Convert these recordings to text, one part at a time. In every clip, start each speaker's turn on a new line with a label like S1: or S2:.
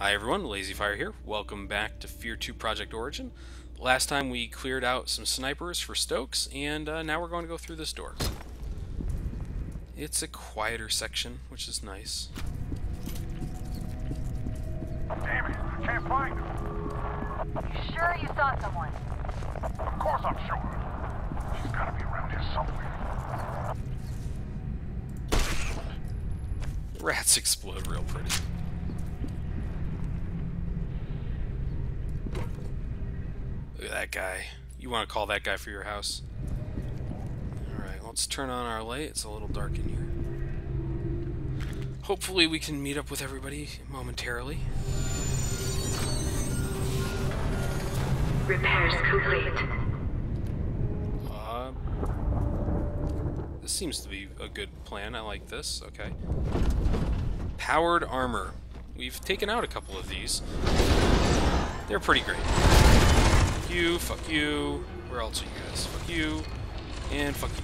S1: Hi everyone, F.E.A.R here. Welcome back to F.E.A.R 2 Project Origin. Last time we cleared out some snipers for Stokes, and now we're going to go through this door. It's a quieter section, which is nice.
S2: Damn it, I can't find her.
S3: You sure you saw someone?
S2: Of course I'm sure. She's gotta be around here somewhere.
S1: Rats explode real pretty. Look at that guy. You want to call that guy for your house. Alright, let's turn on our light. It's a little dark in here. Hopefully we can meet up with everybody momentarily.
S4: Repairs complete.
S1: This seems to be a good plan. I like this. Okay. Powered armor. We've taken out a couple of these. They're pretty great. Fuck you, fuck you. Where else are you guys? Fuck you, and fuck you.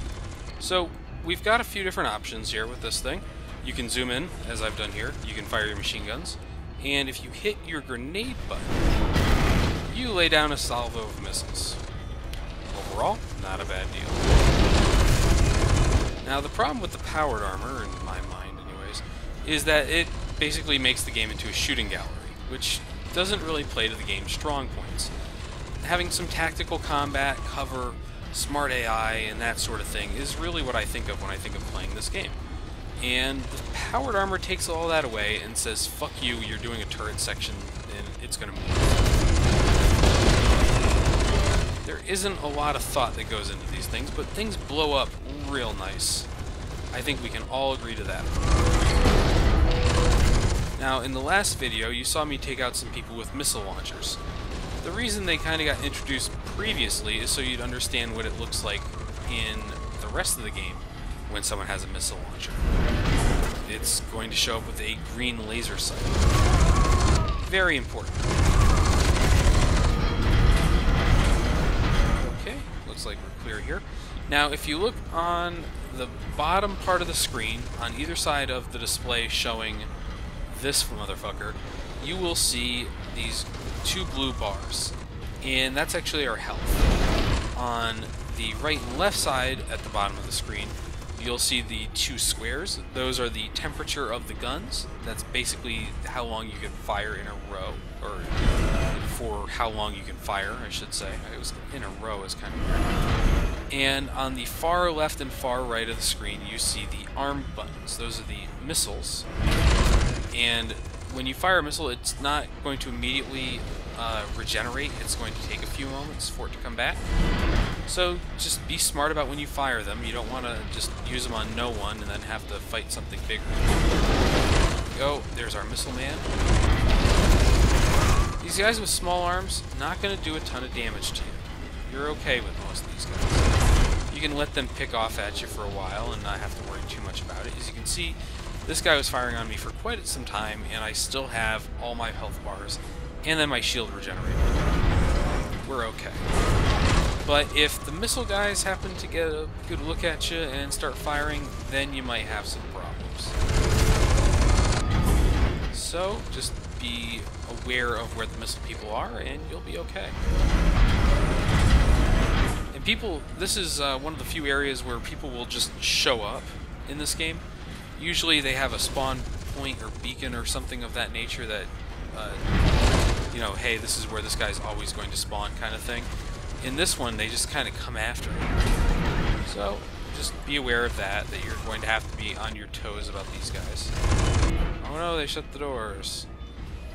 S1: So, we've got a few different options here with this thing. You can zoom in, as I've done here. You can fire your machine guns. And if you hit your grenade button, you lay down a salvo of missiles. Overall, not a bad deal. Now, the problem with the powered armor, in my mind anyways, is that it basically makes the game into a shooting gallery, which doesn't really play to the game's strong points. Having some tactical combat, cover, smart AI, and that sort of thing is really what I think of when I think of playing this game. And the powered armor takes all that away and says, fuck you, you're doing a turret section, and it's gonna move. There isn't a lot of thought that goes into these things, but things blow up real nice. I think we can all agree to that. Now, in the last video, you saw me take out some people with missile launchers. The reason they kind of got introduced previously is so you'd understand what it looks like in the rest of the game when someone has a missile launcher. It's going to show up with a green laser sight. Very important. Okay, looks like we're clear here. Now, if you look on the bottom part of the screen, on either side of the display showing this motherfucker, you will see these two blue bars, and that's actually our health. On the right and left side at the bottom of the screen, you'll see the two squares. Those are the temperature of the guns. That's basically how long you can fire in a row, or for how long you can fire, I should say. It was in a row is kind of weird. And on the far left and far right of the screen, you see the arm buttons. Those are the missiles. And when you fire a missile, it's not going to immediately regenerate. It's going to take a few moments for it to come back. So just be smart about when you fire them. You don't want to just use them on no one and then have to fight something bigger. Go. There's our missile man. These guys with small arms, not going to do a ton of damage to you. You're okay with most of these guys. You can let them pick off at you for a while and not have to worry too much about it. As you can see, this guy was firing on me for quite some time, and I still have all my health bars, and then my shield regenerated. We're okay. But if the missile guys happen to get a good look at you and start firing, then you might have some problems. So, just be aware of where the missile people are, and you'll be okay. And people, this is one of the few areas where people will just show up in this game. Usually they have a spawn point or beacon or something of that nature that, you know, hey, this is where this guy's always going to spawn kind of thing. In this one, they just kind of come after you. So, just be aware of that you're going to have to be on your toes about these guys. Oh no, they shut the doors.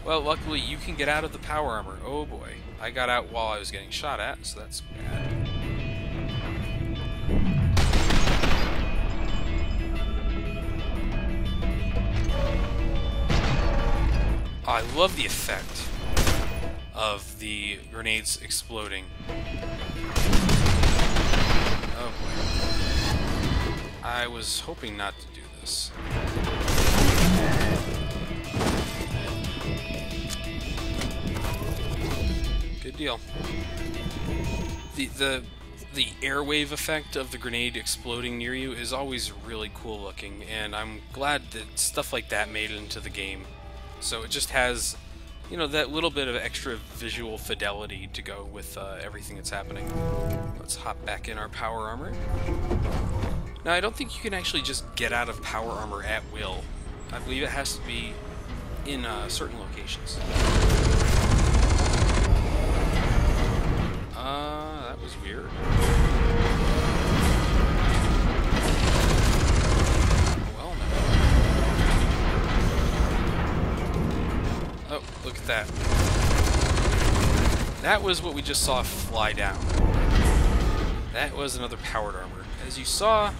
S1: Well, luckily you can get out of the power armor. Oh boy. I got out while I was getting shot at, so that's bad. I love the effect of the grenades exploding. Oh boy. I was hoping not to do this. Good deal. The airwave effect of the grenade exploding near you is always really cool looking, and I'm glad that stuff like that made it into the game. So it just has you know, that little bit of extra visual fidelity to go with everything that's happening. Let's hop back in our power armor. Now, I don't think you can actually just get out of power armor at will. I believe it has to be in certain locations. That was weird. Well, no. Oh, look at that. That was what we just saw fly down. That was another powered armor. As you saw,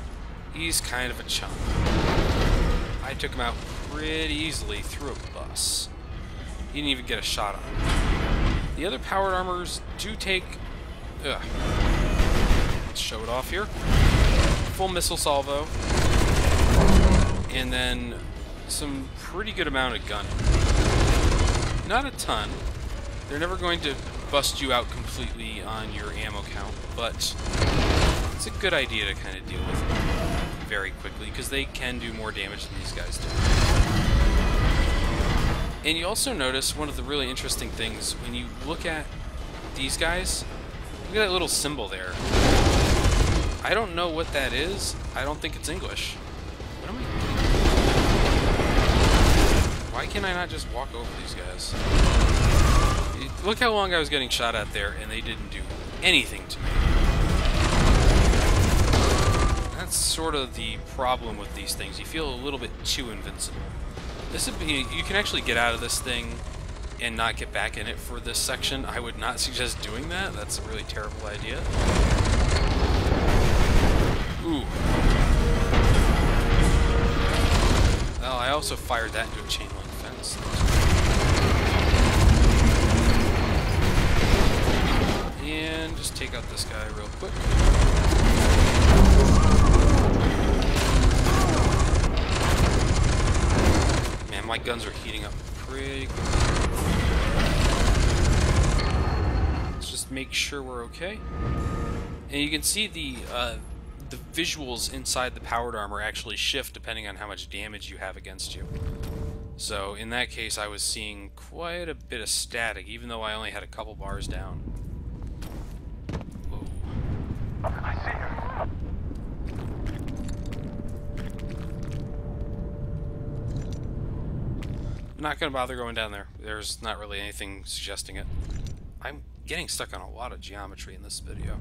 S1: he's kind of a chunk. I took him out pretty easily through a bus. He didn't even get a shot on him. The other powered armors do take... Let's show it off here. Full missile salvo. And then some pretty good amount of gun. Not a ton. They're never going to bust you out completely on your ammo count, but it's a good idea to kind of deal with it very quickly, because they can do more damage than these guys do. And you also notice one of the really interesting things when you look at these guys. Look at that little symbol there. I don't know what that is. I don't think it's English. What am I doing? Why can't I not just walk over these guys? Look how long I was getting shot at there, and they didn't do anything to me. That's sort of the problem with these things. You feel a little bit too invincible. This would be, you can actually get out of this thing and not get back in it for this section. I would not suggest doing that. That's a really terrible idea. Ooh. Well, I also fired that into a chain link fence. And just take out this guy real quick. Man, my guns are heating up pretty quick. Let's just make sure we're okay. And you can see the visuals inside the powered armor actually shift depending on how much damage you have against you. So in that case, I was seeing quite a bit of static, even though I only had a couple bars down. Whoa.
S2: I see her.
S1: I'm not going to bother going down there. There's not really anything suggesting it. I'm getting stuck on a lot of geometry in this video.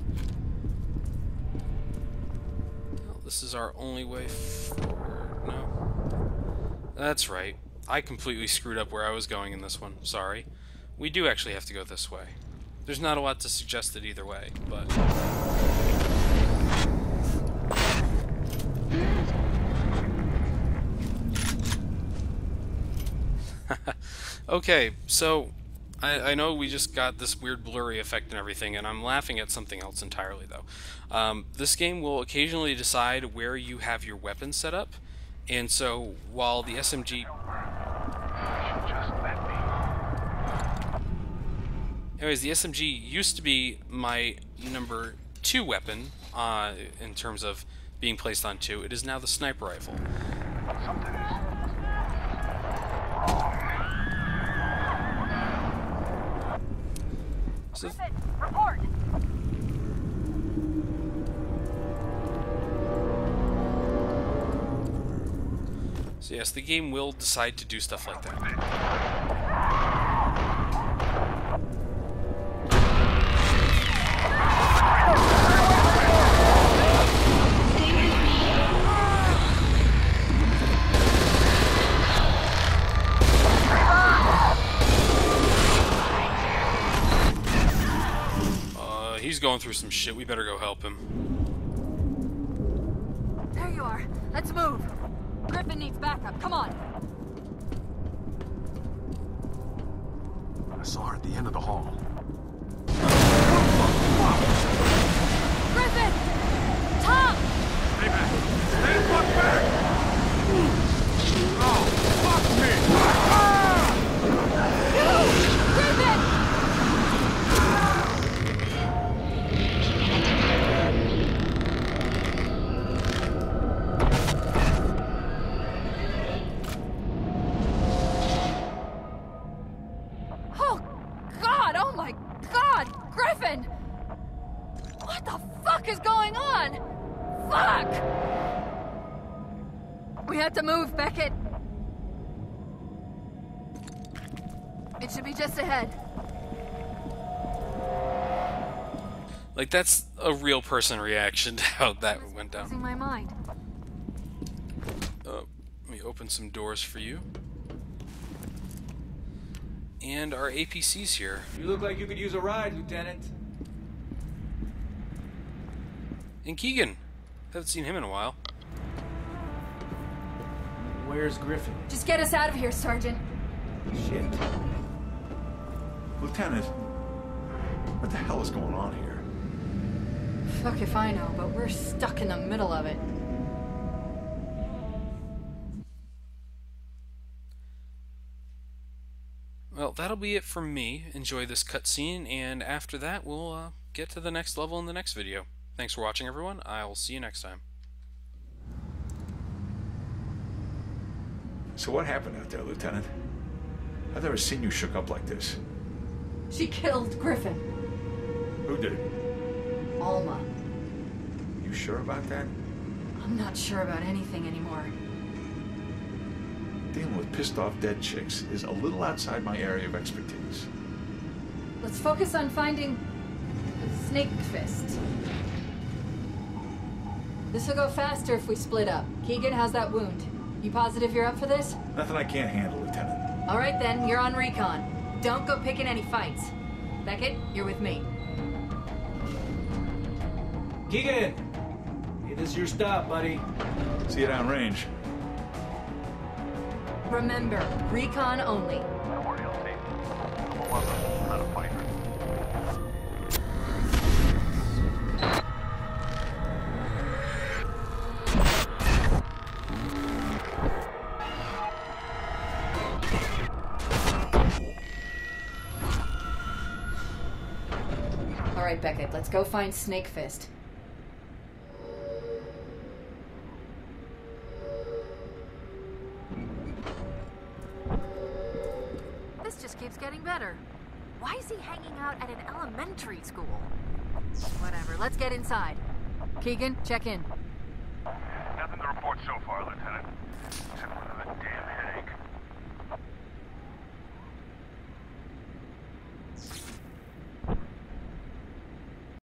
S1: Well, this is our only way forward. No. That's right. I completely screwed up where I was going in this one. Sorry. We do actually have to go this way. There's not a lot to suggest it either way, but... Okay, so I know we just got this weird blurry effect and everything, and I'm laughing at something else entirely, though. This game will occasionally decide where you have your weapon set up, and so while the SMG... Anyways, the SMG used to be my number 2 weapon in terms of being placed on 2. It is now the sniper rifle.
S2: Something is wrong.
S1: So,
S3: Report!
S1: so yes, the game will decide to do stuff like that. He's going through some shit. We better go help him.
S3: There you are. Let's move. Griffin needs backup. Come on.
S2: I saw her at the end of the hall.
S3: Griffin! Tom!
S2: Stay back! Stay the fuck back! Oh, fuck me!
S3: Griffin! Griffin! What the fuck is going on? Fuck! We have to move, Beckett. It should be just ahead.
S1: Like, that's a real person reaction to how that went down.
S3: Losing my mind.
S1: Let me open some doors for you. And our APC's here.
S4: You look like you could use a ride, Lieutenant.
S1: And Keegan. Haven't seen him in a while.
S4: Where's Griffin?
S3: Just get us out of here, Sergeant.
S4: Shit.
S2: Lieutenant, what the hell is going on here?
S3: Fuck if I know, but we're stuck in the middle of it.
S1: Well, that'll be it from me. Enjoy this cutscene, and after that, we'll get to the next level in the next video. Thanks for watching, everyone. I will see you next time.
S2: So what happened out there, Lieutenant? I've never seen you shook up like this.
S3: She killed Griffin.
S2: Who did?
S3: Alma.
S2: You sure about that?
S3: I'm not sure about anything anymore.
S2: Dealing with pissed off dead chicks is a little outside my area of expertise.
S3: Let's focus on finding Snake Fist. This will go faster if we split up. Keegan, how's that wound? You positive you're up for this?
S2: Nothing I can't handle, Lieutenant.
S3: All right then, you're on recon. Don't go picking any fights. Beckett, you're with me.
S4: Keegan! Hey, this is your stop, buddy.
S2: See you downrange.
S3: Remember, recon only.
S2: Don't worry, I'll take it. I'm a lover, not a fighter.
S3: All right, Beckett, let's go find Snake Fist. This just keeps getting better. Why is he hanging out at an elementary school? Whatever, let's get inside. Keegan, check in.
S2: Nothing to report so far, Lieutenant.